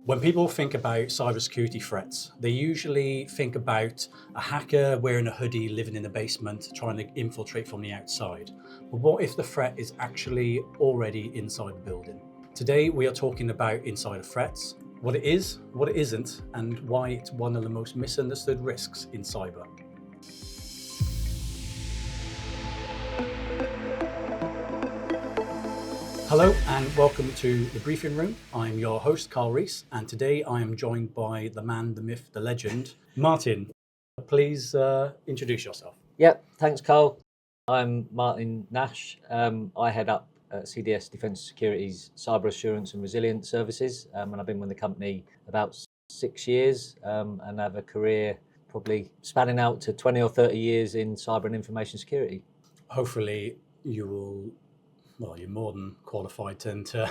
When people think about cybersecurity threats, they usually think about a hacker wearing a hoodie, living in a basement, trying to infiltrate from the outside. But what if the threat is actually already inside the building? Today, we are talking about insider threats, what it is, what it isn't, and why it's one of the most misunderstood risks in cyber. Hello and welcome to the briefing room. I'm your host, Karl, and today I am joined by the man, the myth, the legend, Martin. Please introduce yourself. Yep, thanks, Karl. I'm Martin Nash. I head up CDS Defence Security's Cyber Assurance and Resilience Services, and I've been with the company about 6 years and have a career probably spanning out to 20 or 30 years in cyber and information security. Hopefully you will, well, you're more than qualified to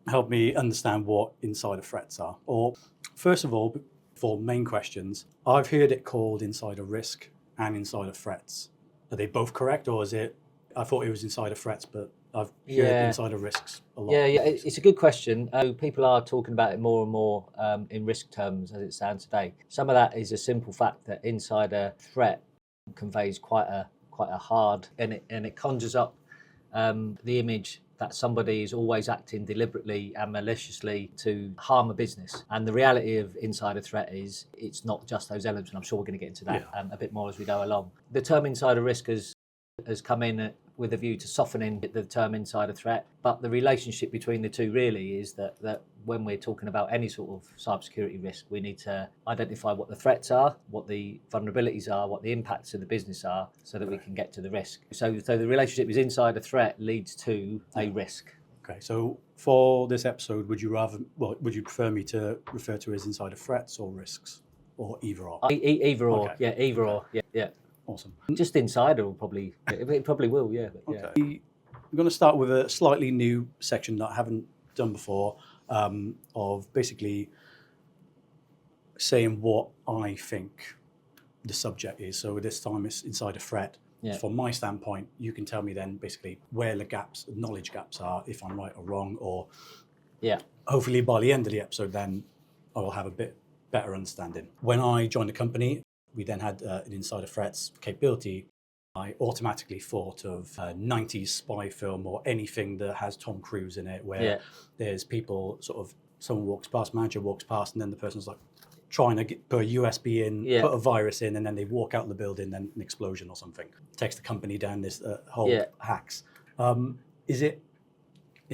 help me understand what insider threats are. Or first of all, for main questions, I've heard it called insider risk and insider threats. Are they both correct, or is it? I thought it was insider threats, but I've heard insider risks a lot. Yeah, it's a good question. People are talking about it more and more in risk terms as it stands today. Some of that is a simple fact that insider threat conveys quite a hard, and it conjures up the image that somebody is always acting deliberately and maliciously to harm a business. And the reality of insider threat is it's not just those elements, and I'm sure we're going to get into that a bit more as we go along. The term insider risk has come in with a view to softening the term insider threat, but the relationship between the two really is that when we're talking about any sort of cybersecurity risk, we need to identify what the threats are, what the vulnerabilities are, what the impacts of the business are, so that we can get to the risk. So the relationship with insider threat leads to a risk. Okay, so for this episode, would you prefer me to refer to as insider threats or risks, or either or? Either or, Okay. either or, yeah. Awesome. Just insider will probably, it probably will, yeah. Okay. We're going to start with a slightly new section that I haven't done before, of basically saying what I think the subject is. So this time it's insider threat. Yeah. From my standpoint, you can tell me then basically where the knowledge gaps are, if I'm right or wrong, or hopefully by the end of the episode then I will have a bit better understanding. When I joined the company, we then had an insider threats capability. I automatically thought of a 90s spy film or anything that has Tom Cruise in it, where there's people someone walks past, manager walks past, and then the person's like trying to put a USB in, put a virus in, and then they walk out of the building, then an explosion or something. Takes the company down this whole hacks. Is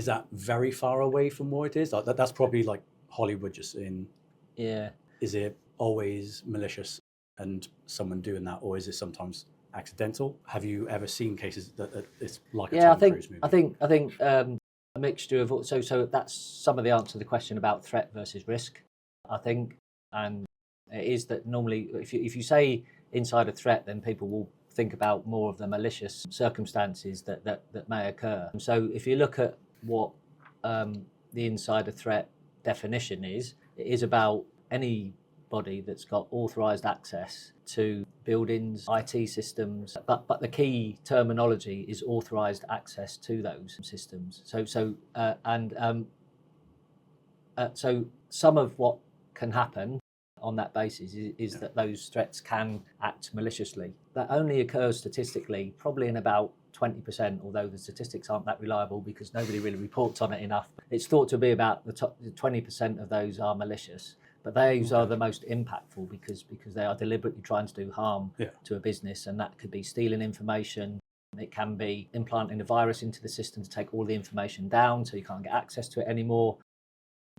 that very far away from what it is? That's probably like Hollywood just in. Yeah. Is it always malicious and someone doing that, or is it sometimes accidental? Have you ever seen cases that it's like a Tom Cruise movie? I think a mixture of so that's some of the answer to the question about threat versus risk, I think, and it is that normally if you say insider threat, then people will think about more of the malicious circumstances that may occur. So if you look at what the insider threat definition is, it is about anybody that's got authorized access to buildings, IT systems, but the key terminology is authorized access to those systems. So some of what can happen on that basis is that those threats can act maliciously. That only occurs statistically, probably in about 20%, although the statistics aren't that reliable because nobody really reports on it enough. It's thought to be about the top 20% of those are malicious. But those are the most impactful because they are deliberately trying to do harm to a business, and that could be stealing information. It can be implanting a virus into the system to take all the information down so you can't get access to it anymore.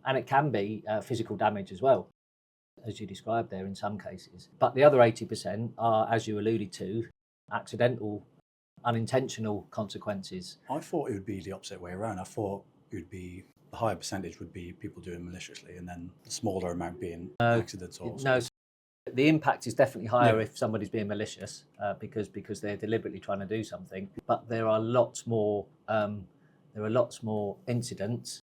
And it can be physical damage as well, as you described there in some cases. But the other 80% are, as you alluded to, accidental, unintentional consequences. I thought it would be the opposite way around. I thought it would be the higher percentage would be people doing maliciously, and then the smaller amount being accidental. No, the impact is definitely higher if somebody's being malicious because they're deliberately trying to do something. But there are lots more incidents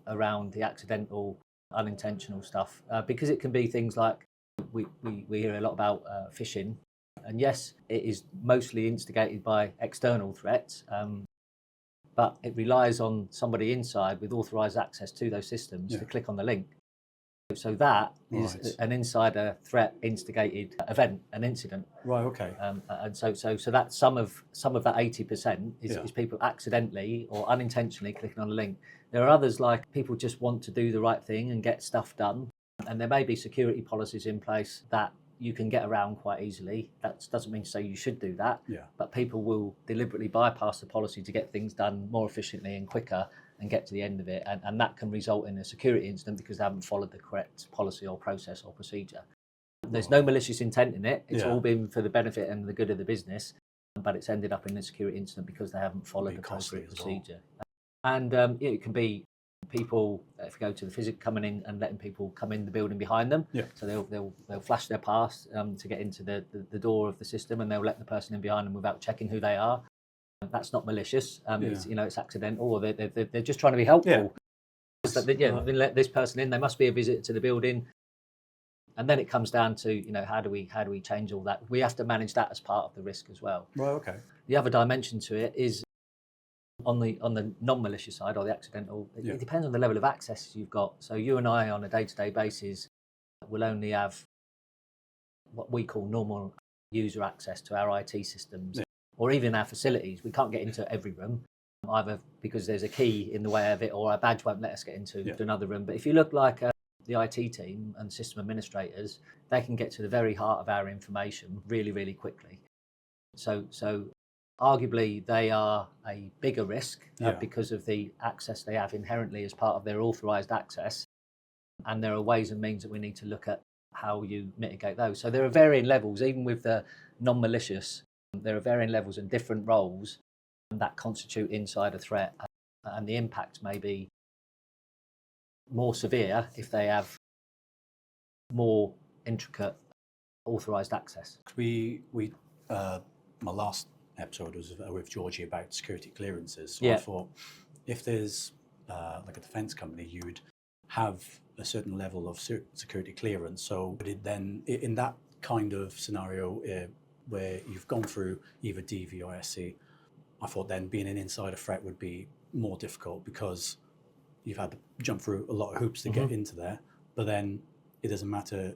around the accidental, unintentional stuff because it can be things like we hear a lot about phishing, and yes, it is mostly instigated by external threats. but it relies on somebody inside with authorized access to those systems to click on the link. So that is an insider threat instigated event, an incident. Right. Okay. And so that some of that 80% is people accidentally or unintentionally clicking on a link. There are others, like people just want to do the right thing and get stuff done, and there may be security policies in place that you can get around quite easily. That doesn't mean to say you should do that, but people will deliberately bypass the policy to get things done more efficiently and quicker and get to the end of it, and that can result in a security incident because they haven't followed the correct policy or process or procedure. There's no malicious intent in it. It's all been for the benefit and the good of the business, but it's ended up in a security incident because they haven't followed the appropriate procedure. And it can be people, if you go to the physics, coming in and letting people come in the building behind them. So they'll flash their pass to get into the door of the system, and they'll let the person in behind them without checking who they are. That's not malicious. It's accidental, or they're just trying to be helpful. They let this person in. They must be a visitor to the building, and then it comes down to how do we change all that? We have to manage that as part of the risk as well. Right. Okay. The other dimension to it is on the non-malicious side or the accidental. It depends on the level of access you've got. So you and I on a day-to-day basis will only have what we call normal user access to our IT systems. Or even our facilities. We can't get into every room, either because there's a key in the way of it, or our badge won't let us get into another room. But if you look like the IT team and system administrators, they can get to the very heart of our information really, really quickly. So arguably, they are a bigger risk because of the access they have inherently as part of their authorized access. And there are ways and means that we need to look at how you mitigate those. So there are varying levels, even with the non-malicious. There are varying levels and different roles that constitute insider threat, and the impact may be more severe if they have more intricate authorized access. My last episode was with Georgie about security clearances. So I thought if there's like a defense company, you'd have a certain level of security clearance. So then in that kind of scenario, where you've gone through either DV or SC, I thought then being an insider threat would be more difficult because you've had to jump through a lot of hoops to get into there. But then it doesn't matter.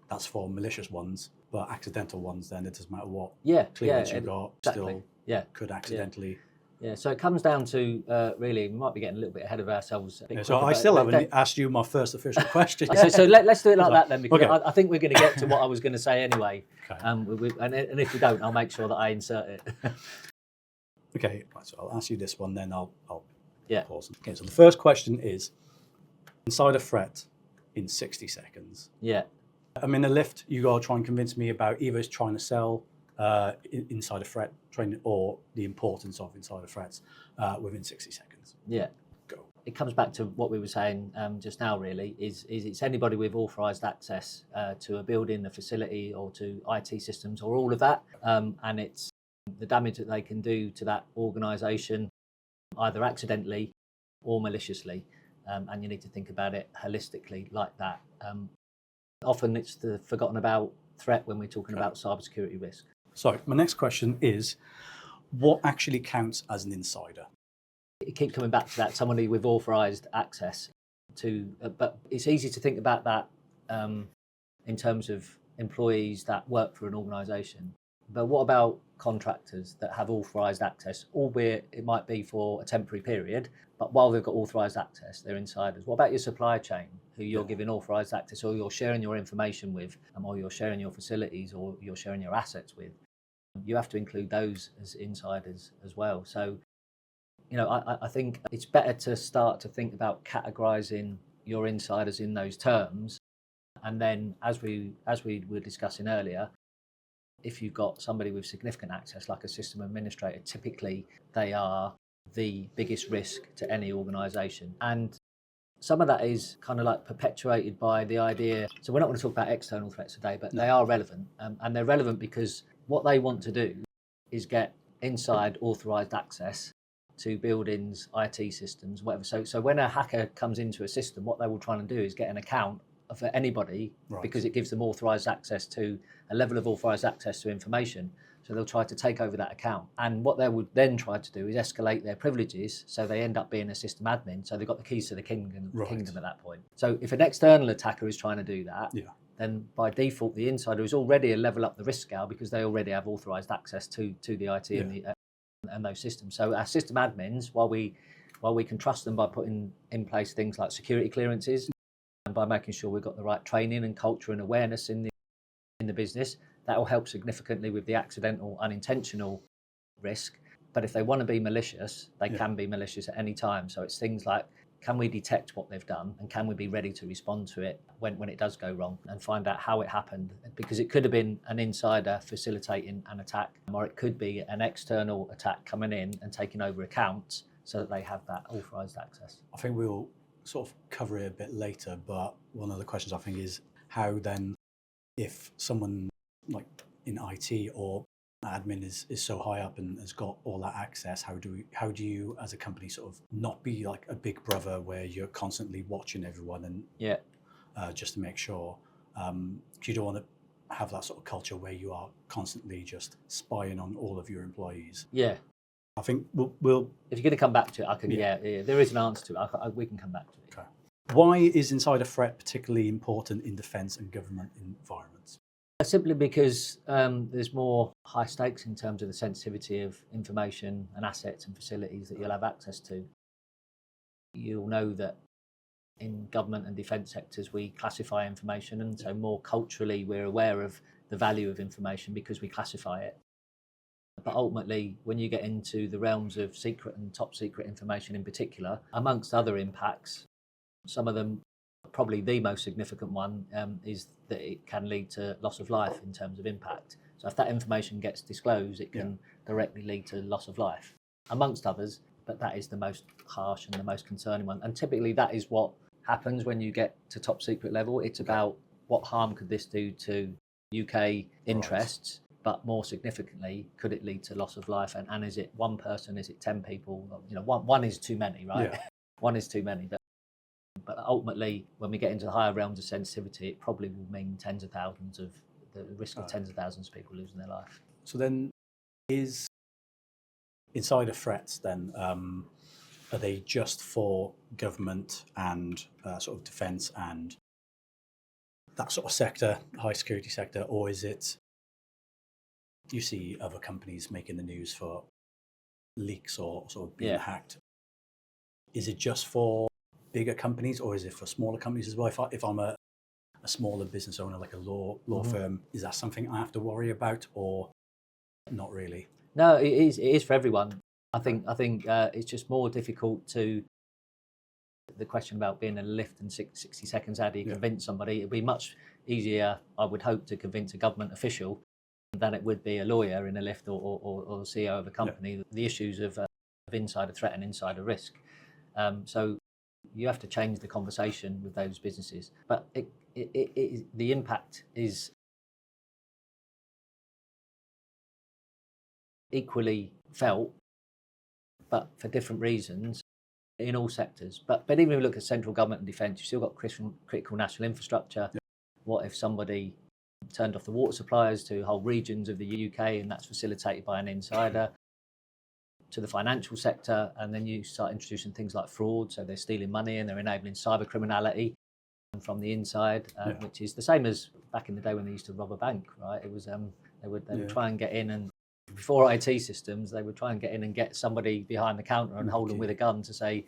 That's for malicious ones, but accidental ones, then it doesn't matter what clearance you got, still could accidentally. So it comes down to really, we might be getting a little bit ahead of ourselves. So I still haven't asked you my first official question. So let's do it like that then, because I think we're going to get to what I was going to say anyway. And if we don't, I'll make sure that I insert it. Okay, right, so I'll ask you this one, then I'll pause. Okay, so the first question is, insider threat in 60 seconds. I'm in a lift, you got to try and convince me about either it's trying to sell insider threat training or the importance of insider threats within 60 seconds. Go. It comes back to what we were saying just now, really, is it's anybody with authorised access to a building, a facility, or to IT systems, or all of that. And it's the damage that they can do to that organisation, either accidentally or maliciously. And you need to think about it holistically like that. Often it's the forgotten about threat when we're talking about cybersecurity risk. So my next question is, what actually counts as an insider? You keep coming back to that, somebody with authorised access to, but it's easy to think about that in terms of employees that work for an organisation. But what about contractors that have authorised access, albeit it might be for a temporary period, but while they've got authorised access, they're insiders? What about your supply chain, who you're giving authorised access, or you're sharing your information with, or you're sharing your facilities, or you're sharing your assets with? You have to include those as insiders as well. So, I think it's better to start to think about categorising your insiders in those terms. And then, as we were discussing earlier, if you've got somebody with significant access, like a system administrator, typically they are the biggest risk to any organisation. And some of that is kind of like perpetuated by the idea. So we're not going to talk about external threats today, but they are relevant. And they're relevant because what they want to do is get inside authorised access to buildings, IT systems, whatever. So when a hacker comes into a system, what they will try and do is get an account for anybody, because it gives them authorised access to a level of authorised access to information. So they'll try to take over that account. And what they would then try to do is escalate their privileges, so they end up being a system admin. So they've got the keys to the kingdom at that point. So if an external attacker is trying to do that, then by default, the insider is already a level up the risk scale because they already have authorized access to the IT and those systems. So our system admins, while we can trust them by putting in place things like security clearances and by making sure we've got the right training and culture and awareness in the business, that will help significantly with the accidental, unintentional risk. But if they want to be malicious, they can be malicious at any time. So it's things like, can we detect what they've done and can we be ready to respond to it when it does go wrong and find out how it happened? Because it could have been an insider facilitating an attack, or it could be an external attack coming in and taking over accounts so that they have that authorized access. I think we'll sort of cover it a bit later, but one of the questions I think is how then, if someone like in IT or admin is so high up and has got all that access, how do you as a company sort of not be like a big brother where you're constantly watching everyone and just to make sure, you don't want to have that sort of culture where you are constantly just spying on all of your employees. I think we'll if you're going to come back to it, I can there is an answer to it. We can come back to it. Okay. Why is insider threat particularly important in defence and government environments? Simply because there's more high stakes in terms of the sensitivity of information and assets and facilities that you'll have access to. You'll know that in government and defence sectors we classify information, and so more culturally we're aware of the value of information because we classify it. But ultimately, when you get into the realms of secret and top secret information in particular, amongst other impacts, some of them, probably the most significant one, is that it can lead to loss of life in terms of impact. So if that information gets disclosed, it can directly lead to loss of life, amongst others, but that is the most harsh and the most concerning one. And typically that is what happens when you get to top secret level. It's about what harm could this do to UK interests, but more significantly, could it lead to loss of life? And is it one person? Is it 10 people? You know, one is too many, right? One is too many. But ultimately, when we get into the higher realms of sensitivity, it probably will mean tens of thousands of the risk of tens of thousands of people losing their life. So then, is insider threats then, are they just for government and sort of defence and that sort of sector, high security sector, or is it, you see other companies making the news for leaks or sort of being hacked? Is it just for bigger companies or is it for smaller companies as well? If I'm a smaller business owner, like a law firm, is that something I have to worry about or not really? No, it is for everyone. I think it's just more difficult to, the question about being in a lift in 60 seconds, how do you convince somebody? It'd be much easier, I would hope, to convince a government official than it would be a lawyer in a lift or the CEO of a company. The issues of insider threat and insider risk. So you have to change the conversation with those businesses. But the impact is equally felt, but for different reasons in all sectors. But even if we look at central government and defence, you've still got critical national infrastructure. What if somebody turned off the water supplies to whole regions of the UK and that's facilitated by an insider? To the financial sector, and then you start introducing things like fraud, so they're stealing money and they're enabling cyber criminality from the inside, which is the same as back in the day when they used to rob a bank, right? It was they would try and get in, and before IT systems, they would try and get in and get somebody behind the counter and hold them with a gun to say,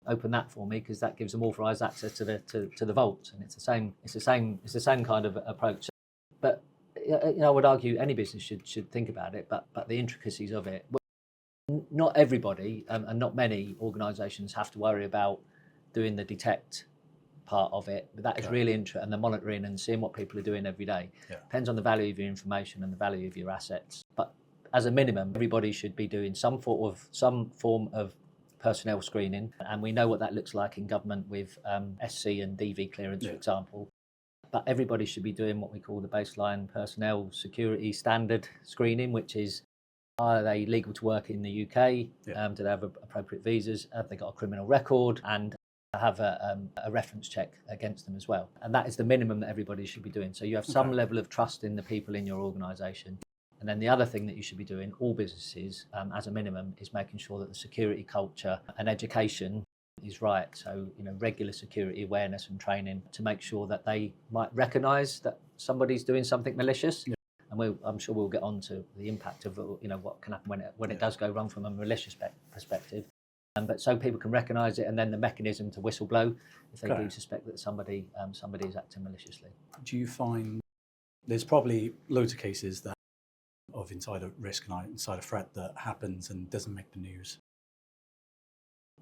open that for me, because that gives them authorized access to the vault. And it's the same kind of approach. But I would argue any business should think about it, but the intricacies of it. Not everybody and not many organisations have to worry about doing the detect part of it, but that is really interesting, and the monitoring and seeing what people are doing every day. Depends on the value of your information and the value of your assets. But as a minimum, everybody should be doing some form of personnel screening, and we know what that looks like in government with SC and DV clearance, for example. But everybody should be doing what we call the baseline personnel security standard screening, which is, are they legal to work in the UK? Do they have appropriate visas? Have they got a criminal record? And have a reference check against them as well. And that is the minimum that everybody should be doing. So you have some level of trust in the people in your organisation. And then the other thing that you should be doing, all businesses, as a minimum, is making sure that the security culture and education is right. So, regular security awareness and training to make sure that they might recognise that somebody's doing something malicious. Yeah. And I'm sure we'll get on to the impact of, what can happen when it does go wrong from a malicious perspective. But so people can recognise it, and then the mechanism to whistleblow if they do suspect that somebody is acting maliciously. Do you find there's probably loads of cases of insider risk and insider threat that happens and doesn't make the news?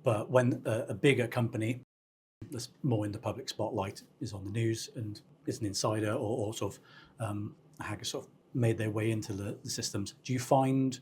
But when a bigger company that's more in the public spotlight is on the news and is an insider or sort of a hacker sort of made their way into the systems, do you find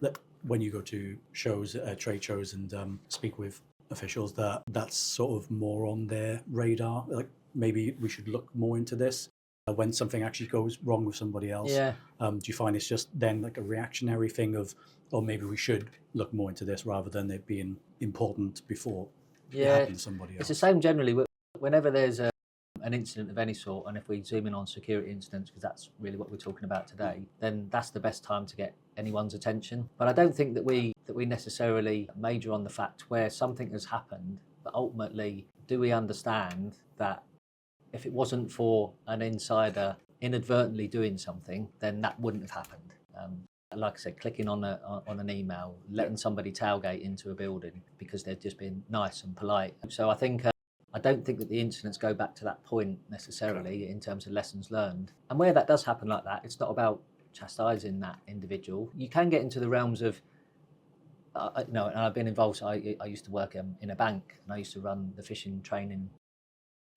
that when you go to shows, trade shows, and speak with officials, that's sort of more on their radar? Like, maybe we should look more into this when something actually goes wrong with somebody else? Yeah. Do you find it's just then like a reactionary thing of, or maybe we should look more into this rather than it being important before it happened to somebody else? It's the same generally. Whenever there's an incident of any sort, and if we zoom in on security incidents, because that's really what we're talking about today, then that's the best time to get anyone's attention. But I don't think that we necessarily major on the fact where something has happened, but ultimately, do we understand that if it wasn't for an insider inadvertently doing something, then that wouldn't have happened? Like I said, clicking on an email, letting somebody tailgate into a building because they've just been nice and polite. So I think I don't think that the incidents go back to that point necessarily in terms of lessons learned. And where that does happen like that, it's not about chastising that individual. You can get into the realms of, and I've been involved. So I used to work in a bank, and I used to run the phishing training,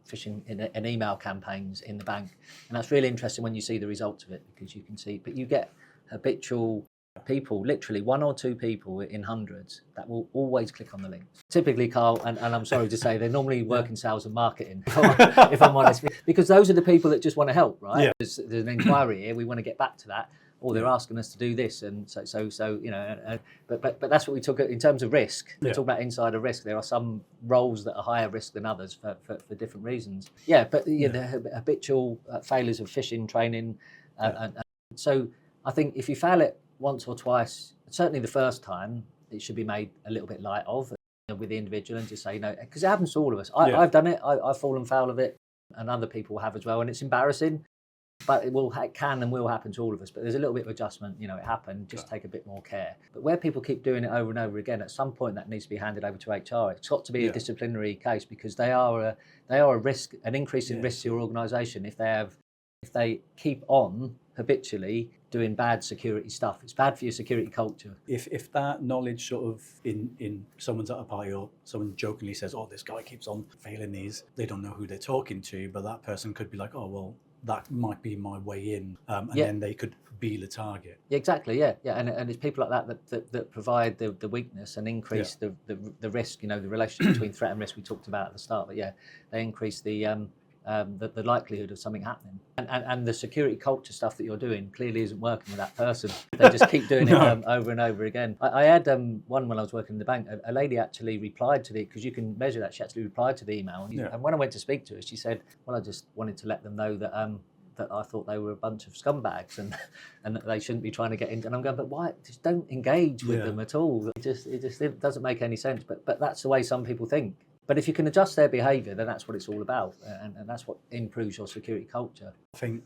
phishing and email campaigns in the bank. And that's really interesting when you see the results of it, because you can see, but you get habitual people, literally one or two people in hundreds, that will always click on the links. Typically, Karl, and I'm sorry to say, they normally work in sales and marketing, if I'm honest, because those are the people that just want to help, right? Yeah. There's an inquiry here, we want to get back to that, or they're asking us to do this, and so but that's what we took in terms of risk. We talk about insider risk. There are some roles that are higher risk than others for different reasons. The habitual failures of phishing training, and so I think if you fail it once or twice, certainly the first time, it should be made a little bit light of with the individual, and just say, because it happens to all of us. I've done it. I've fallen foul of it, and other people have as well, and it's embarrassing. But it can and will happen to all of us. But there's a little bit of adjustment. It happened. Just take a bit more care. But where people keep doing it over and over again, at some point that needs to be handed over to HR. It's got to be a disciplinary case, because they are a risk, an increase in risk to your organisation if they keep on habitually doing bad security stuff. It's bad for your security culture. If that knowledge sort of in someone's at a party, or someone jokingly says, "Oh, this guy keeps on failing these," they don't know who they're talking to, but that person could be like, "Oh, well, that might be my way in," and then they could be the target. Exactly, and it's people like that provide the weakness and increase the risk. The relationship between threat and risk we talked about at the start. But they increase the likelihood of something happening. And the security culture stuff that you're doing clearly isn't working with that person. They just keep doing it over and over again. I had one when I was working in the bank. A lady actually replied to because you can measure that. She actually replied to the email, and when I went to speak to her, she said, "Well, I just wanted to let them know that that I thought they were a bunch of scumbags and that they shouldn't be trying to get into." And I'm going, "But why? Just don't engage with them at all. It doesn't make any sense." But that's the way some people think. But if you can adjust their behaviour, then that's what it's all about, and that's what improves your security culture. I think,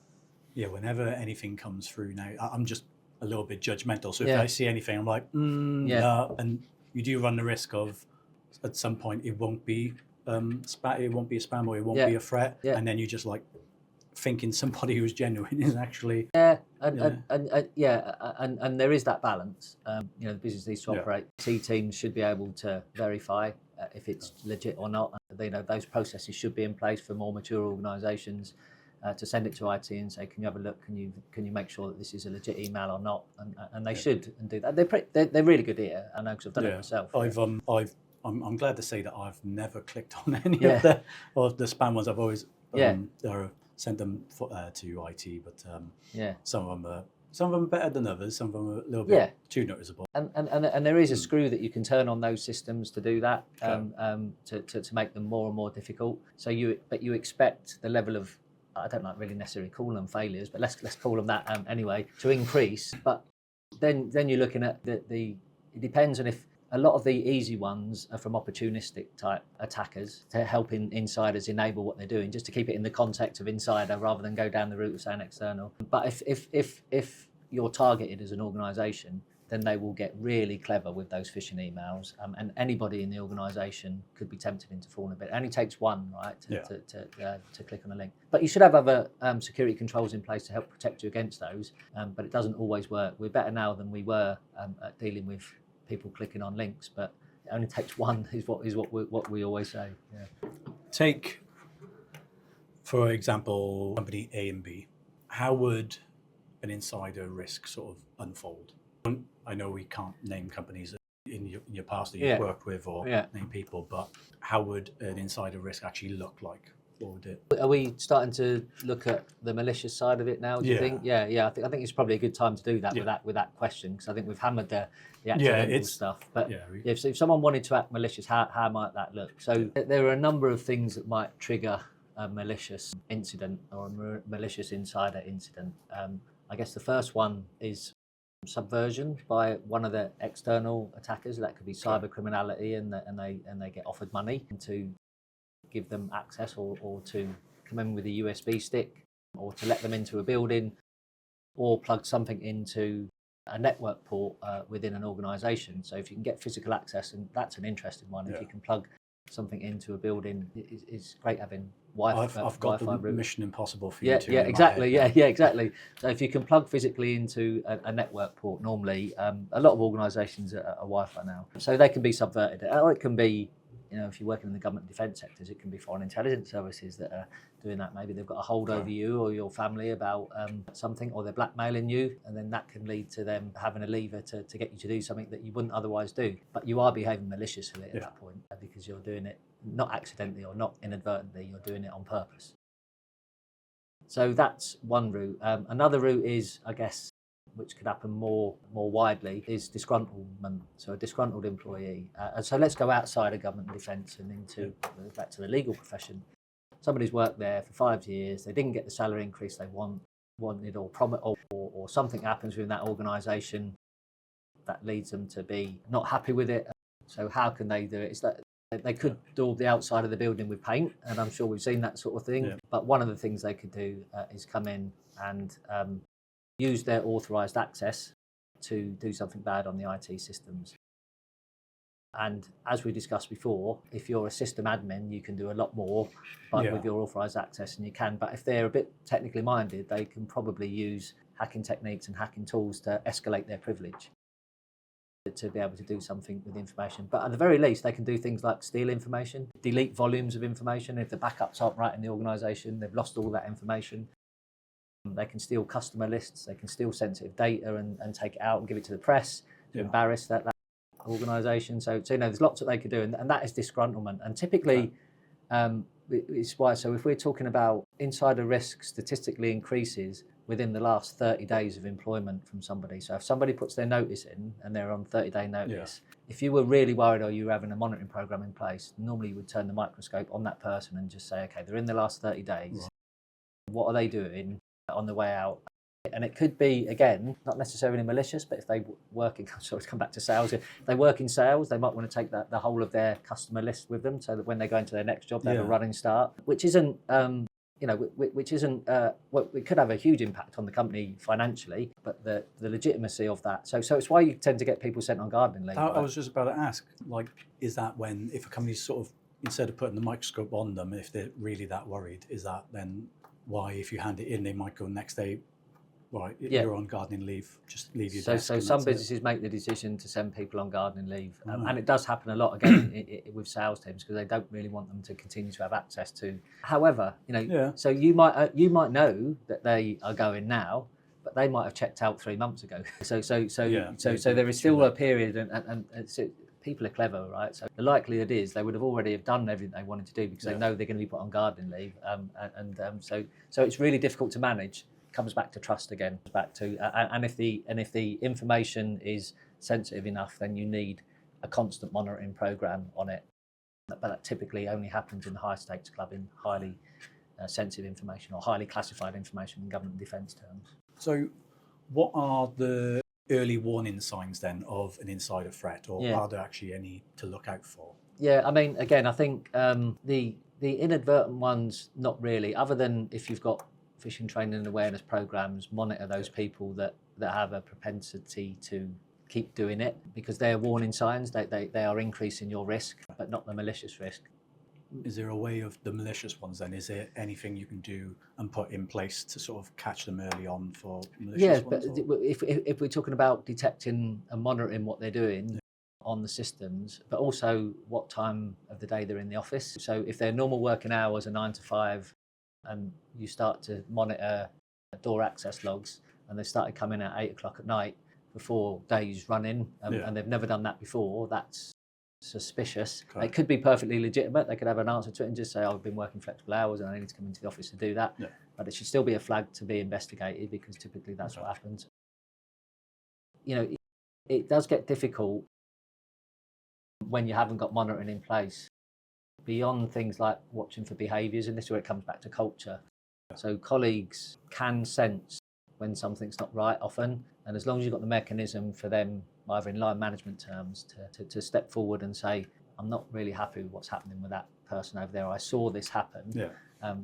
whenever anything comes through now, I'm just a little bit judgmental. So if I see anything, I'm like, and you do run the risk of, at some point, it won't be it won't be a spam, or it won't be a threat, and then you just like thinking somebody who's genuine is actually and there is that balance. The business needs to operate. T teams should be able to verify if it's legit or not. Those processes should be in place for more mature organisations to send it to IT and say, "Can you have a look? Can you make sure that this is a legit email or not?" And they should and do that. They're really good here. I know, because I've done it myself. I'm glad to say that I've never clicked on any of the spam ones. I've always sent them to IT, but some of them are better than others. Some of them are a little bit too noticeable. And there is a screw that you can turn on those systems to do that, to make them more and more difficult. So you expect the level of I don't like really necessarily call them failures, but let's call them that anyway, to increase. But then you're looking at it depends on if a lot of the easy ones are from opportunistic type attackers to help insiders enable what they're doing, just to keep it in the context of insider rather than go down the route of saying external. But if you're targeted as an organisation, then they will get really clever with those phishing emails, and anybody in the organisation could be tempted into falling a bit. It only takes one, right, to click on a link. But you should have other security controls in place to help protect you against those, but it doesn't always work. We're better now than we were at dealing with people clicking on links, but it only takes one, is what we always say. Yeah. Take, for example, company A and B. How would an insider risk sort of unfold? I know we can't name companies in your past that you've worked with or name people, but how would an insider risk actually look like? What would it? Are we starting to look at the malicious side of it now? Do you think? Yeah. I think it's probably a good time to do that with that question, because I think we've hammered the accidental stuff. But if someone wanted to act malicious, how might that look? So there are a number of things that might trigger a malicious incident or a malicious insider incident. I guess the first one is subversion by one of the external attackers. That could be cyber criminality, and they get offered money to give them access or to come in with a USB stick, or to let them into a building, or plug something into a network port within an organisation. So if you can get physical access, and that's an interesting one, if you can plug something into a building, it's great having Wi-Fi. I've got the route. Mission Impossible for you too. Yeah, exactly. Yeah, exactly. So if you can plug physically into a network port, normally a lot of organisations are Wi-Fi now, so they can be subverted. Or it can be, if you're working in the government defence sectors, it can be foreign intelligence services that are doing that. Maybe they've got a hold over you or your family about something, or they're blackmailing you, and then that can lead to them having a lever to get you to do something that you wouldn't otherwise do. But you are behaving maliciously at that point, because you're doing it not accidentally or not inadvertently, you're doing it on purpose. So that's one route. Another route is, I guess, which could happen more widely, is disgruntlement. So a disgruntled employee. And so let's go outside of government and defence and back to the legal profession. Somebody's worked there for 5 years. They didn't get the salary increase they wanted or promised, or something happens within that organisation that leads them to be not happy with it. So how can they do it? It's that they could daub the outside of the building with paint, and I'm sure we've seen that sort of thing. Yeah. But one of the things they could do is come in and use their authorised access to do something bad on the IT systems. And as we discussed before, if you're a system admin, you can do a lot more with your authorised access, and you can. But if they're a bit technically minded, they can probably use hacking techniques and hacking tools to escalate their privilege to be able to do something with the information. But at the very least, they can do things like steal information, delete volumes of information. If the backups aren't right in the organisation, they've lost all that information. They can steal customer lists, they can steal sensitive data and take it out and give it to the press to embarrass that organisation. So there's lots that they could do, and that is disgruntlement. And typically, it's why. So if we're talking about insider risk, statistically increases within the last 30 days of employment from somebody. So if somebody puts their notice in and they're on 30-day notice, if you were really worried or you were having a monitoring program in place, normally you would turn the microscope on that person and just say, okay, they're in the last 30 days. Right. What are they doing on the way out? And it could be, again, not necessarily malicious, but if they work in, sorry to come back to sales, if they work in sales, they might want to take the whole of their customer list with them, so that when they go into their next job, they have a running start, which isn't, well, it could have a huge impact on the company financially, but the legitimacy of that. So it's why you tend to get people sent on gardening leave. I was just about to ask, is that when, if a company's sort of, instead of putting the microscope on them, if they're really that worried, is that then why, if you hand it in, they might go next day, right, you're on gardening leave, just leave your desk. So some businesses make the decision to send people on gardening leave. And it does happen a lot, again, with sales teams, because they don't really want them to continue to have access to. However, so you might know that they are going now, but they might have checked out 3 months ago. So there is still a period, and people are clever, right? So the likelihood is they would have already have done everything they wanted to do, because they know they're going to be put on gardening leave. So it's really difficult to manage. Comes back to trust again. And if the information is sensitive enough, then you need a constant monitoring program on it. But that typically only happens in the high stakes club, in highly sensitive information or highly classified information in government defence terms. So what are the early warning signs then of an insider threat, or are there actually any to look out for? Yeah, I mean, again, I think the inadvertent ones, not really, other than if you've got phishing training and awareness programs, monitor those people that have a propensity to keep doing it, because they're warning signs. They are increasing your risk, but not the malicious risk. Is there a way of the malicious ones then? Is there anything you can do and put in place to sort of catch them early on for malicious ones? Yeah, but if we're talking about detecting and monitoring what they're doing on the systems, but also what time of the day they're in the office. So if their normal working hours are 9 to 5 and you start to monitor door access logs and they started coming at 8 o'clock at night before days running and they've never done that before, that's suspicious. Correct. It could be perfectly legitimate. They could have an answer to it and just say, I've been working flexible hours and I need to come into the office to do that. Yeah. But it should still be a flag to be investigated, because typically that's what happens. You know, it does get difficult when you haven't got monitoring in place beyond things like watching for behaviours, and this is where it comes back to culture. So colleagues can sense when something's not right often, and as long as you've got the mechanism for them, either in line management terms, to step forward and say, I'm not really happy with what's happening with that person over there, I saw this happen,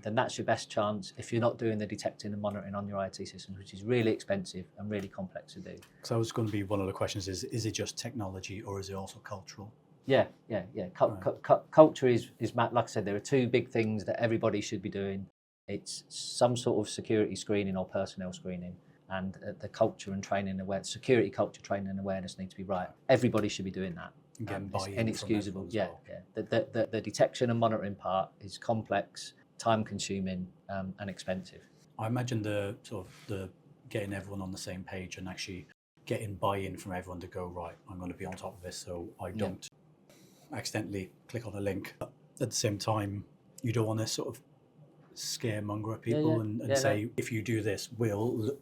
then that's your best chance if you're not doing the detecting and monitoring on your IT systems, which is really expensive and really complex to do. So it's going to be one of the questions is it just technology or is it also cultural? Yeah. Culture is, like I said, there are two big things that everybody should be doing. It's some sort of security screening or personnel screening, and the culture and training and awareness, security culture training and awareness need to be right. Everybody should be doing that. It's inexcusable. The detection and monitoring part is complex, time consuming, and expensive. I imagine the getting everyone on the same page and actually getting buy-in from everyone to go, right, I'm going to be on top of this so I don't accidentally click on a link. But at the same time, you don't want to sort of scaremonger people and say, if you do this, we'll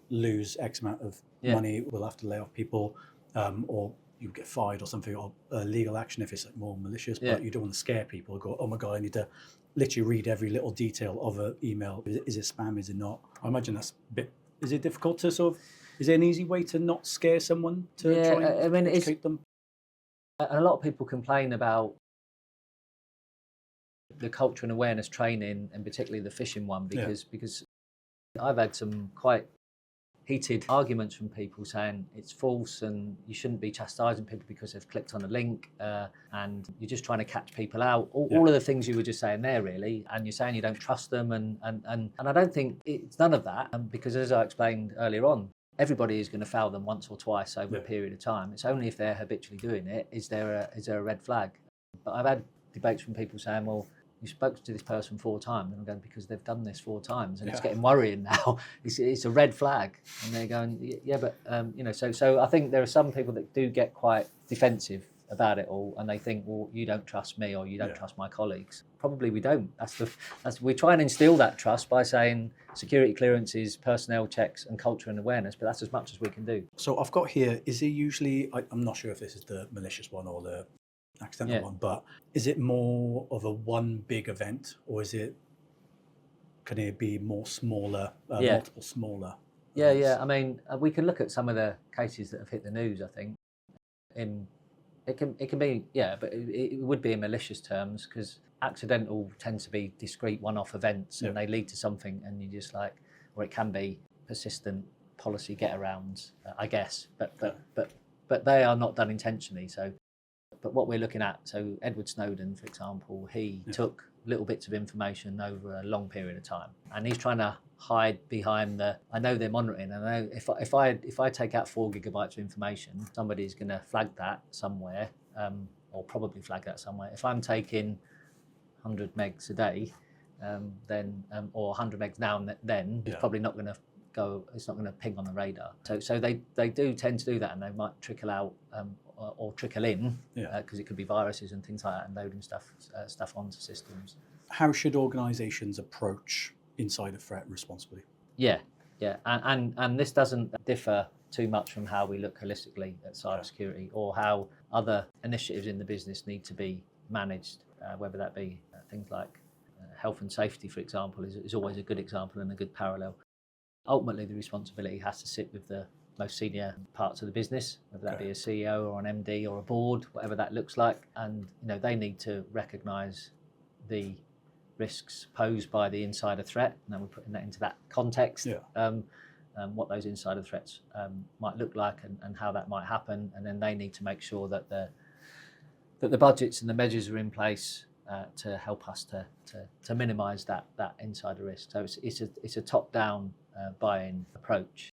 lose X amount of money, we'll have to lay off people, or you get fired or something, or legal action if it's like more malicious. But you don't want to scare people, go, oh my God, I need to literally read every little detail of an email. Is it spam, is it not? I imagine that's a bit, is it difficult to sort of, is there an easy way to not scare someone to try and educate them? And a lot of people complain about the culture and awareness training, and particularly the phishing one, because I've had some quite heated arguments from people saying it's false and you shouldn't be chastising people because they've clicked on a link and you're just trying to catch people out. All of the things you were just saying there, really, and you're saying you don't trust them, and I don't think it's none of that, because as I explained earlier on, everybody is going to fail them once or twice over a period of time. It's only if they're habitually doing it is there a red flag. But I've had debates from people saying, well, you spoke to this person 4 times, and I'm going, because they've done this 4 times, and it's getting worrying now. It's a red flag, and they're going, but So I think there are some people that do get quite defensive about it all, and they think, well, you don't trust me or you don't trust my colleagues. Probably we don't. We try and instill that trust by saying security clearances, personnel checks, and culture and awareness, but that's as much as we can do. So I've got here, is it usually, I'm not sure if this is the malicious one or the accidental one, but is it more of a one big event, or can it be more smaller, multiple smaller events? I mean, we can look at some of the cases that have hit the news, I think. It can be, but it would be in malicious terms, because accidental tends to be discrete one-off events, and they lead to something, and you just like, or it can be persistent policy get-arounds, I guess, but they are not done intentionally. But what we're looking at, so Edward Snowden, for example, he took little bits of information over a long period of time, and he's trying to hide behind I know they're monitoring, and I know if I take out 4 gigabytes of information, somebody's going to flag that somewhere, or probably flag that somewhere. If I'm taking 100 megs a day, then or 100 megs now and then, it's probably not going to go. It's not going to ping on the radar. So they do tend to do that, and they might trickle out or trickle in, because it could be viruses and things like that, and loading stuff onto systems. How should organisations approach insider threat responsibly? And this doesn't differ too much from how we look holistically at cybersecurity, or how other initiatives in the business need to be managed, whether that be things like health and safety, for example, is always a good example and a good parallel. Ultimately, the responsibility has to sit with the most senior parts of the business, whether that be a CEO or an MD or a board, whatever that looks like. And they need to recognise the risks posed by the insider threat. And then we're putting that into that context, what those insider threats might look like and how that might happen. And then they need to make sure that the budgets and the measures are in place to help us to minimise that insider risk. So it's a top-down buy-in approach.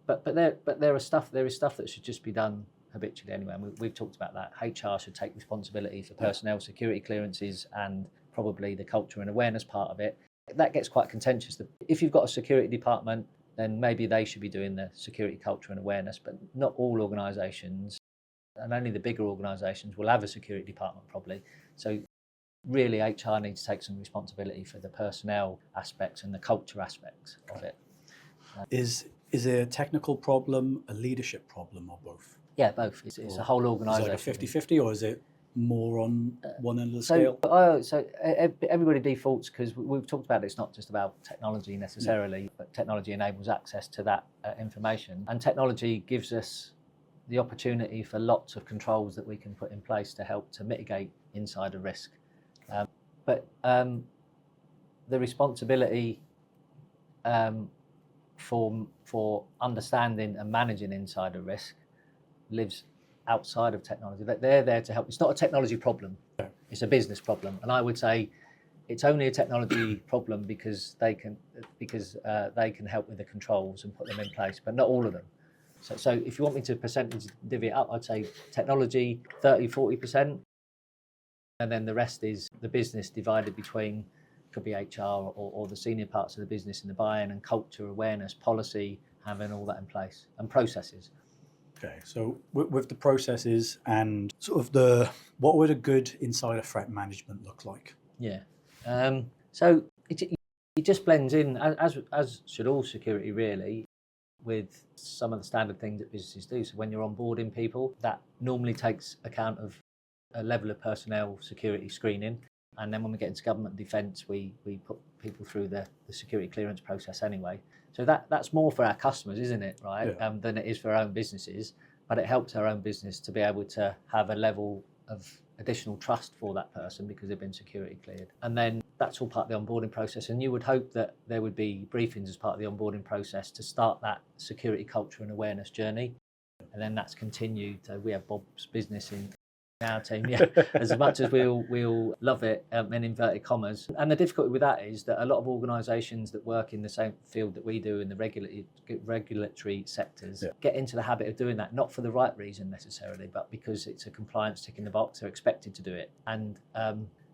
But there is stuff that should just be done habitually anyway. And we've talked about that. HR should take responsibility for personnel security clearances and probably the culture and awareness part of it. That gets quite contentious. If you've got a security department, then maybe they should be doing the security culture and awareness, but not all organisations, and only the bigger organisations will have a security department probably. So really HR needs to take some responsibility for the personnel aspects and the culture aspects of it. Is it a technical problem, a leadership problem, or both? Yeah, both. It's a whole organisation. Is it like a 50-50, or is it more on one end of the scale? So everybody defaults, because we've talked about it's not just about technology necessarily, but technology enables access to that information. And technology gives us the opportunity for lots of controls that we can put in place to help to mitigate insider risk. But the responsibility for understanding and managing insider risk lives outside of technology. They're there to help. It's not a technology problem. It's a business problem. And I would say it's only a technology problem because they can help with the controls and put them in place, but not all of them. So if you want me to percentage divvy it up, I'd say technology 30-40%, and then the rest is the business divided between, could be HR or the senior parts of the business in the buy-in and culture, awareness, policy, having all that in place, and processes. Okay, so with the processes and sort of what would a good insider threat management look like? Yeah, so it just blends in, as should all security really, with some of the standard things that businesses do. So when you're onboarding people, that normally takes account of a level of personnel security screening. And then when we get into government defence, we put people through the security clearance process anyway. So that's more for our customers, isn't it, right, than it is for our own businesses. But it helps our own business to be able to have a level of additional trust for that person because they've been security cleared. And then that's all part of the onboarding process. And you would hope that there would be briefings as part of the onboarding process to start that security culture and awareness journey. And then that's continued. So we have Bob's business in our team, as much as we'll love it, in inverted commas. And the difficulty with that is that a lot of organisations that work in the same field that we do in the regulatory sectors get into the habit of doing that, not for the right reason necessarily, but because it's a compliance tick in the box. They're expected to do it. And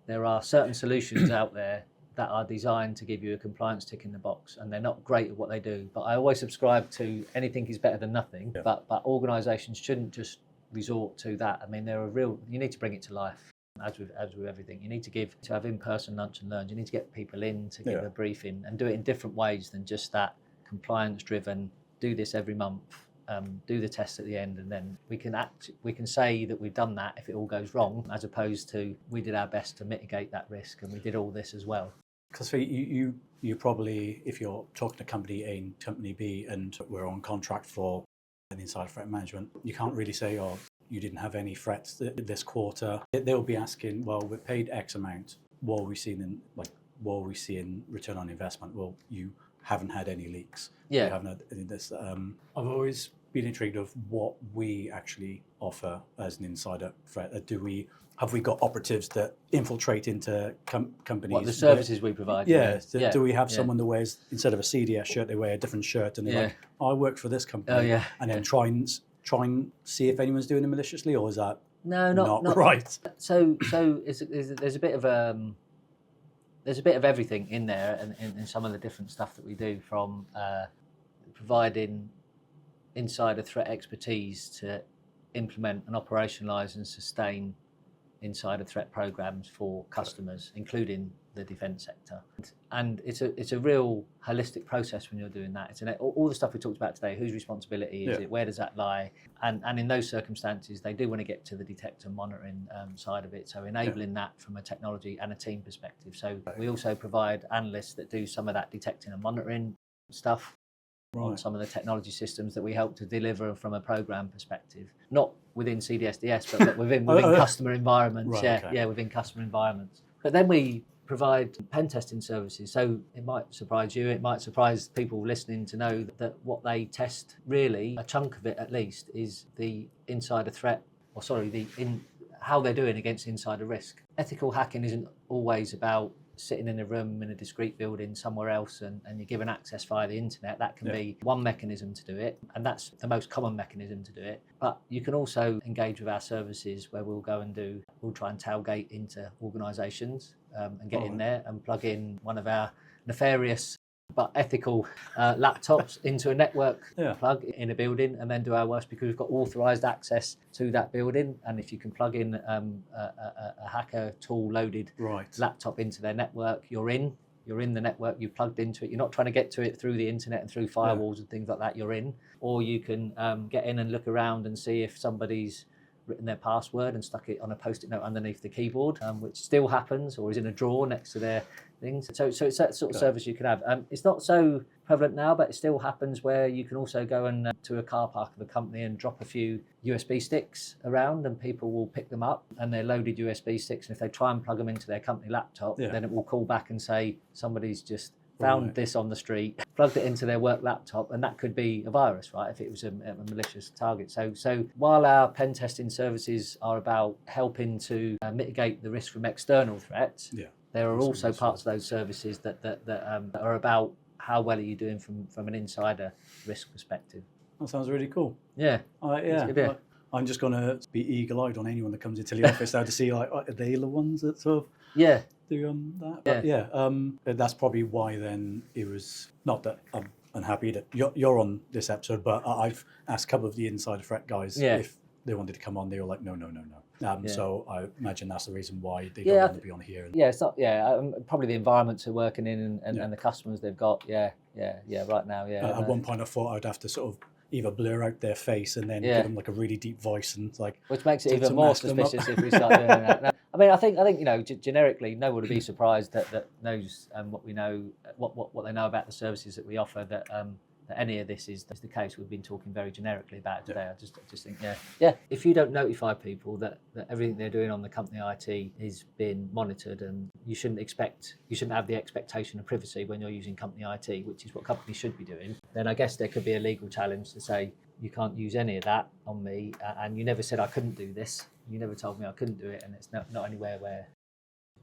there are certain solutions out there that are designed to give you a compliance tick in the box, and they're not great at what they do. But I always subscribe to anything is better than nothing, but organisations shouldn't just resort to that. I mean, you need to bring it to life, as with everything. You need to have in-person lunch and learns. You need to get people in to give a briefing and do it in different ways than just that compliance driven, do this every month, do the test at the end, and then we can say that we've done that if it all goes wrong, as opposed to we did our best to mitigate that risk and we did all this as well. Because you probably, if you're talking to company A and company B and we're on contract for an insider threat management, you can't really say, oh, you didn't have any threats this quarter. They'll be asking, well, we paid X amount. What are we seeing in return on investment? Well, you haven't had any leaks. Yeah. You haven't had any of this. I've always been intrigued of what we actually offer as an insider threat. Have we got operatives that infiltrate into companies? What, the services we provide? Do we have someone that wears, instead of a CDS shirt, they wear a different shirt, and they're like, I work for this company, and then try and see if anyone's doing it maliciously, or is that not right? So there's a bit of everything in there, and in some of the different stuff that we do, from providing insider threat expertise to implement and operationalise and sustain insider threat programs for customers, including the defence sector. And it's a real holistic process when you're doing that. It's all the stuff we talked about today, whose responsibility is it, where does that lie? And in those circumstances, they do want to get to the detect and monitoring side of it, so enabling that from a technology and a team perspective. So we also provide analysts that do some of that detecting and monitoring stuff on some of the technology systems that we help to deliver from a program perspective, not within CDSDS, but within customer environments. Within customer environments. But then we provide pen testing services. So it might surprise you, it might surprise people listening to know that what they test, really, a chunk of it at least, is the insider threat, how they're doing against insider risk. Ethical hacking isn't always about sitting in a room in a discrete building somewhere else and you're given access via the internet. That can be one mechanism to do it, and that's the most common mechanism to do it. But you can also engage with our services where we'll try and tailgate into organisations and get in there and plug in one of our nefarious but ethical laptops into a network plug in a building, and then do our worst because we've got authorised access to that building. And if you can plug in a hacker tool loaded laptop into their network, you're in the network, you've plugged into it, you're not trying to get to it through the internet and through firewalls and things like that, you're in. Or you can get in and look around and see if somebody's written their password and stuck it on a post-it note underneath the keyboard, which still happens, or is in a drawer next to their things. So it's that sort of service you can have. It's not so prevalent now, but it still happens where you can also go and to a car park of a company and drop a few USB sticks around, and people will pick them up, and they're loaded USB sticks. And if they try and plug them into their company laptop, then it will call back and say somebody's just found this on the street, plugged it into their work laptop, and that could be a virus, right, if it was a malicious target. So while our pen testing services are about helping to mitigate the risk from external threats, there are also parts of those services that are about how well are you doing from an insider risk perspective. That sounds really cool. Yeah. I'm just going to be eagle-eyed on anyone that comes into the office now to see, like, are they the ones that sort of do that? But that's probably why then it was, not that I'm unhappy that you're on this episode, but I've asked a couple of the insider threat guys if they wanted to come on. They were like, no. So I imagine that's the reason why they don't want to be on here. It's not. Probably the environments they're working in and the customers they've got. Right now. At one point, I thought I'd have to sort of either blur out their face and then give them like a really deep voice and like, which makes it even more suspicious if we start doing that. No, I think generically, no one would be surprised that knows what we know, what they know about the services that we offer. That any of this is the case. We've been talking very generically about it today. I just think, if you don't notify people that everything they're doing on the company IT is being monitored, and you shouldn't have the expectation of privacy when you're using company IT, which is what companies should be doing, then I guess there could be a legal challenge to say, you can't use any of that on me, and you never said I couldn't do this. You never told me I couldn't do it, and it's not anywhere where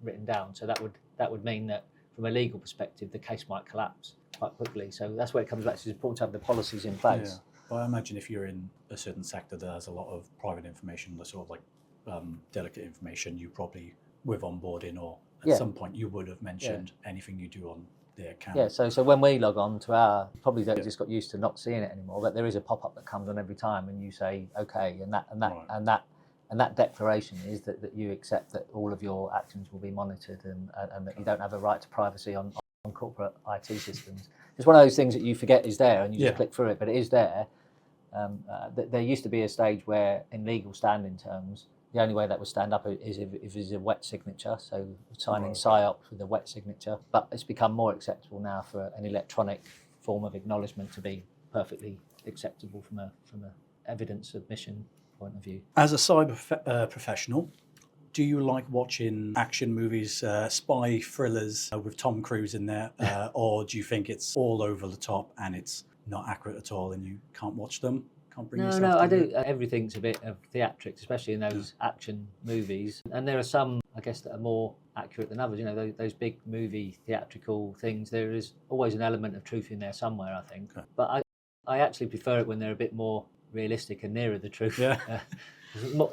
written down. So that would mean that from a legal perspective, the case might collapse quite quickly. So that's where it comes back to. It's important to have the policies in place. But I imagine if you're in a certain sector that has a lot of private information, the sort of like delicate information, you probably, with onboarding or at some point, you would have mentioned anything you do on their account. So when we log on to our, probably they just got used to not seeing it anymore, but there is a pop-up that comes on every time, and you say okay, and that declaration is that you accept that all of your actions will be monitored, and that you don't have a right to privacy on corporate IT systems. It's one of those things that you forget is there, and you just click through it, but it is there. There used to be a stage where, in legal standing terms, the only way that would stand up is if it's a wet signature, so signing PSYOPs with a wet signature. But it's become more acceptable now for an electronic form of acknowledgement to be perfectly acceptable from a evidence submission point of view. As a cyber professional, do you like watching action movies, spy thrillers with Tom Cruise in there, or do you think it's all over the top and it's not accurate at all and you can't watch them? Can't bring yourself No, to I do. Everything's a bit of theatrics, especially in those action movies. And there are some, I guess, that are more accurate than others. You know, those big movie theatrical things, there is always an element of truth in there somewhere, I think. Okay. But I actually prefer it when they're a bit more realistic and nearer the truth.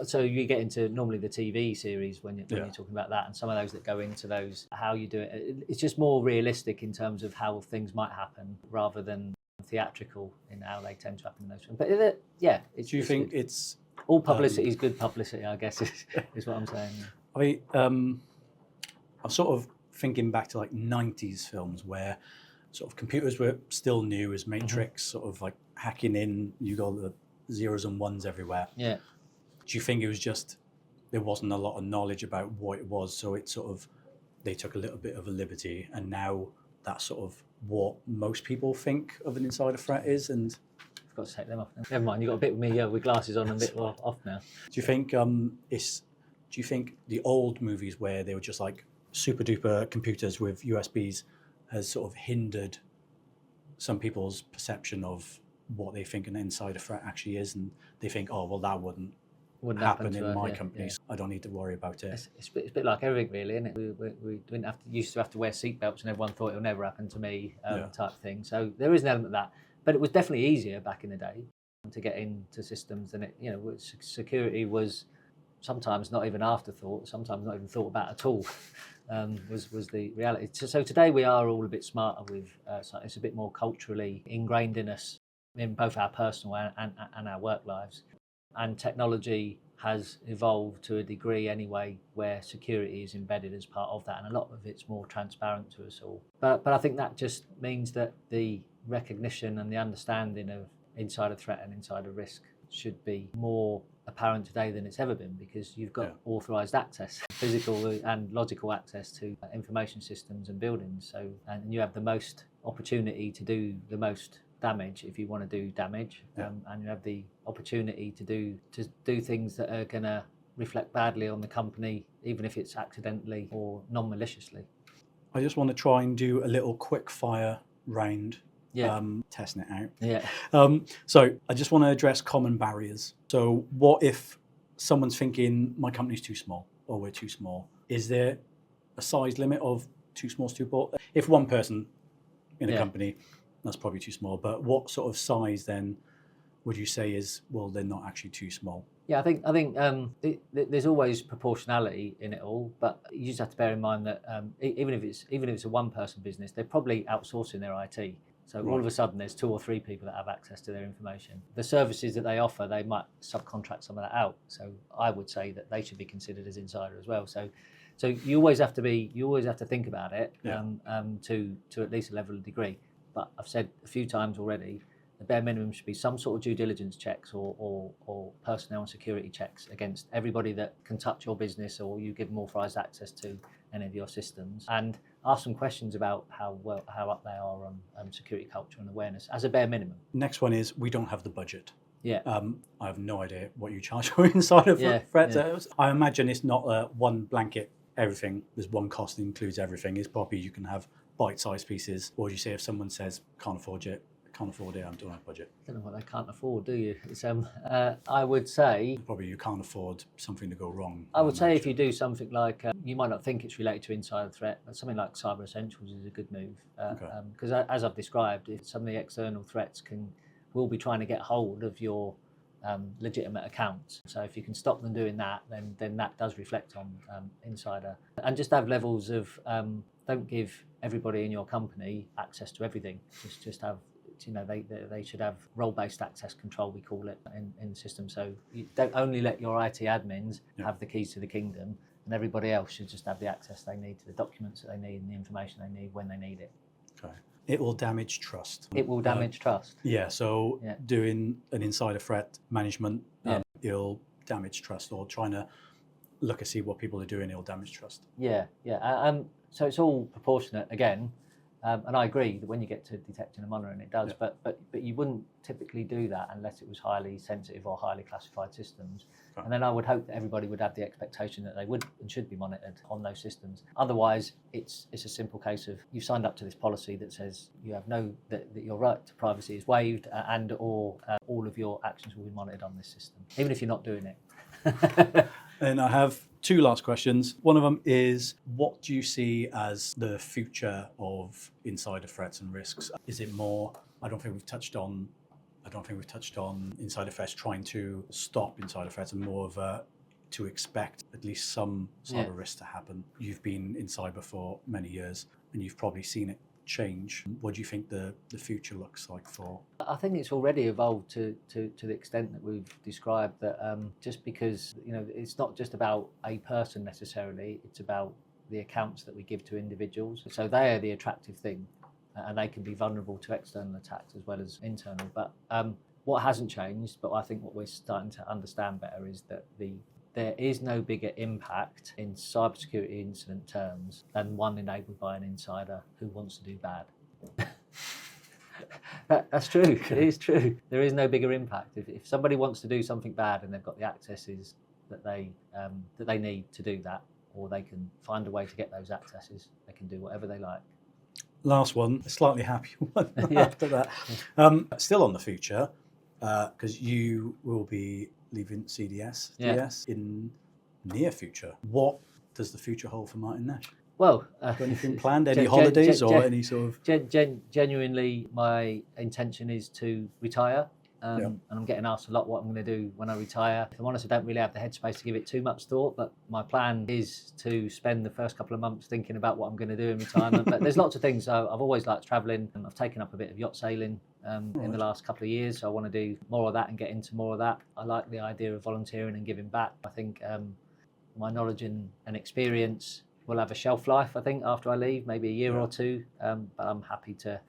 So you get into normally the TV series when you're talking about that, and some of those that go into those, how you do it. It's just more realistic in terms of how things might happen rather than theatrical in how they tend to happen in those films. But do you think it's all publicity is good publicity? I guess is what I'm saying. I mean, I'm sort of thinking back to like 90s films where sort of computers were still new as Matrix, sort of like hacking in, you got the zeros and ones everywhere. Yeah. Do you think it was just there wasn't a lot of knowledge about what it was, so it sort of they took a little bit of a liberty, and now that's sort of what most people think of an insider threat is? And I've got to take them off now. Never mind, you got a bit with me with glasses on and a bit off now. do you think do you think the old movies where they were just like super duper computers with USBs has sort of hindered some people's perception of what they think an insider threat actually is, and they think, oh well, that wouldn't happen in my company, so I don't need to worry about it. It's a bit like everything, really, isn't it? We didn't used to have to wear seatbelts, and everyone thought it'll never happen to me, type thing. So there is an element of that, but it was definitely easier back in the day to get into systems than it. You know, security was sometimes not even afterthought, sometimes not even thought about at all. Was the reality. So today we are all a bit smarter with. It's a bit more culturally ingrained in us, in both our personal and our work lives. And technology has evolved to a degree anyway where security is embedded as part of that, and a lot of it's more transparent to us all. But I think that just means that the recognition and the understanding of insider threat and insider risk should be more apparent today than it's ever been, because you've got authorised access, physical and logical access to information systems and buildings. So, and you have the most opportunity to do the most damage if you want to do damage, and you have the opportunity to do things that are going to reflect badly on the company, even if it's accidentally or non-maliciously. I just want to try and do a little quick fire round, testing it out. Yeah. So I just want to address common barriers. So what if someone's thinking my company's too small, or we're too small? Is there a size limit of too small, too small? If one person in a company, that's probably too small. But what sort of size then would you say is, well, they're not actually too small? Yeah, I think there's always proportionality in it all, but you just have to bear in mind that even if it's a one-person business, they're probably outsourcing their IT. So all of a sudden, there's 2 or 3 people that have access to their information. The services that they offer, they might subcontract some of that out. So I would say that they should be considered as insider as well. So you always have to think about it to at least a level of degree. But I've said a few times already, the bare minimum should be some sort of due diligence checks or personnel and security checks against everybody that can touch your business, or you give them authorised access to any of your systems, and ask some questions about how up they are on security culture and awareness as a bare minimum. Next one is, we don't have the budget. Yeah. I have no idea what you charge for insider threats. I imagine it's not one blanket everything. There's one cost that includes everything. It's probably you can have bite-sized pieces. Or do you say if someone says can't afford it, I don't have budget? I don't know what they can't afford, do you? It's, I would say probably you can't afford something to go wrong. I would say if you do something like you might not think it's related to insider threat, but something like Cybersecurity is a good move, because as I've described, some of the external threats will be trying to get hold of your legitimate accounts. So if you can stop them doing that, then that does reflect on insider. And just have levels of don't give everybody in your company access to everything. Just have, they should have role-based access control, we call it, in the system. So you don't only let your IT admins have the keys to the kingdom, and everybody else should just have the access they need to the documents that they need and the information they need when they need it. Okay. It will damage trust. It will damage trust. Yeah, so doing an insider threat management, it'll damage trust, or trying to look and see what people are doing, it'll damage trust. Yeah. So it's all proportionate again. And I agree that when you get to detecting and monitoring, it does. But you wouldn't typically do that unless it was highly sensitive or highly classified systems. Okay. And then I would hope that everybody would have the expectation that they would and should be monitored on those systems. Otherwise, it's a simple case of you've signed up to this policy that says you have that your right to privacy is waived, and or all of your actions will be monitored on this system, even if you're not doing it. And I have 2 last questions. One of them is, what do you see as the future of insider threats and risks? Is it more, I don't think we've touched on insider threats trying to stop insider threats, and more of to expect at least some cyber risk to happen. You've been in cyber for many years and you've probably seen it change. What do you think the future looks like for? I think it's already evolved to the extent that we've described, that just because it's not just about a person necessarily, it's about the accounts that we give to individuals. So they are the attractive thing, and they can be vulnerable to external attacks as well as internal. But what hasn't changed, but I think what we're starting to understand better, is that there is no bigger impact in cybersecurity incident terms than one enabled by an insider who wants to do bad. That's true. It is true. There is no bigger impact. If somebody wants to do something bad and they've got the accesses that they need to do that, or they can find a way to get those accesses, they can do whatever they like. Last one, a slightly happy one after that. Still on the future, because you will be leaving CDS DS in near future. What does the future hold for Martin Nash? Well, got anything planned? Any holidays or any sort of? Genuinely, my intention is to retire. And I'm getting asked a lot what I'm going to do when I retire. If I'm honest, I don't really have the headspace to give it too much thought, but my plan is to spend the first couple of months thinking about what I'm going to do in retirement. But there's lots of things. I've always liked travelling, and I've taken up a bit of yacht sailing in the last couple of years. So I want to do more of that and get into more of that. I like the idea of volunteering and giving back. I think my knowledge and experience will have a shelf life, I think, after I leave, maybe a year or two. But I'm happy to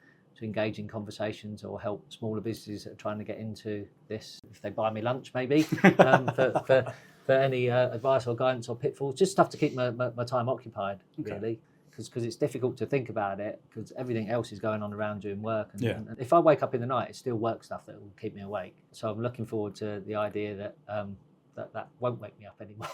engage in conversations or help smaller businesses that are trying to get into this. If they buy me lunch, maybe, for any advice or guidance or pitfalls, just stuff to keep my time occupied, really. Because it's difficult to think about it, because everything else is going on around you in work. And if I wake up in the night, it's still work stuff that will keep me awake. So I'm looking forward to the idea that that won't wake me up anymore,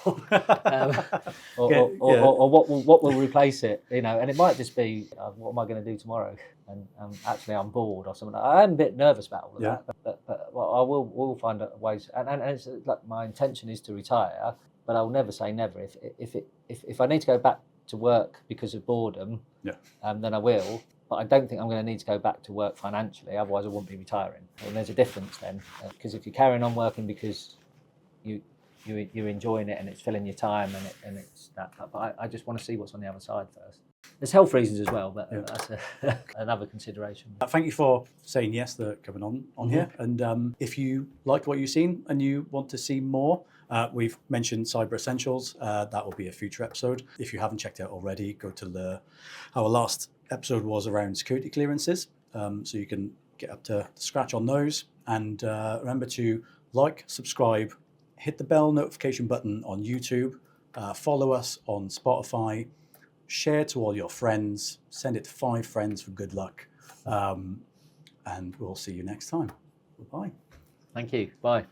or what will replace it, and it might just be what am I going to do tomorrow, and actually I'm bored or something. I'm a bit nervous about all of that, but I will find ways, and it's like my intention is to retire, but I'll never say never. If I need to go back to work because of boredom, then I will. But I don't think I'm going to need to go back to work financially, otherwise I won't be retiring. And there's a difference then, because if you're carrying on working because you're enjoying it and it's filling your time and it's that. But I just want to see what's on the other side first. There's health reasons as well, but that's another consideration. Thank you for saying yes to coming on here. And if you liked what you've seen and you want to see more, we've mentioned Cyber Essentials. That will be a future episode. If you haven't checked it out already, go to our last episode was around security clearances, so you can get up to scratch on those. And remember to like, subscribe, hit the bell notification button on YouTube, follow us on Spotify, share to all your friends, send it to 5 friends for good luck, and we'll see you next time. Bye-bye. Thank you. Bye.